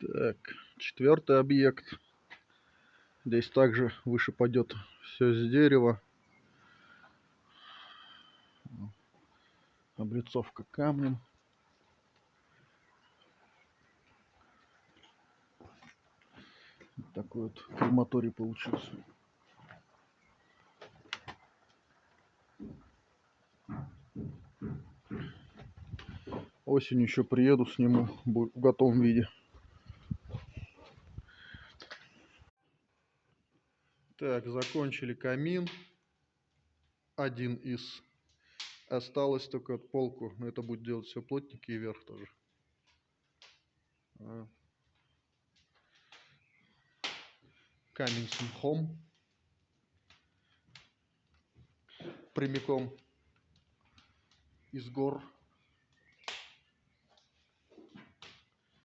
Так, четвертый объект. Здесь также выше пойдет все с дерева. Облицовка камнем. Вот такой вот крематорий получился. Осенью еще приеду, сниму в готовом виде. Так, закончили камин. Один из. Осталось только полку. Но это будет делать все плотники и верх тоже. Камень с мхом. Прямиком из гор.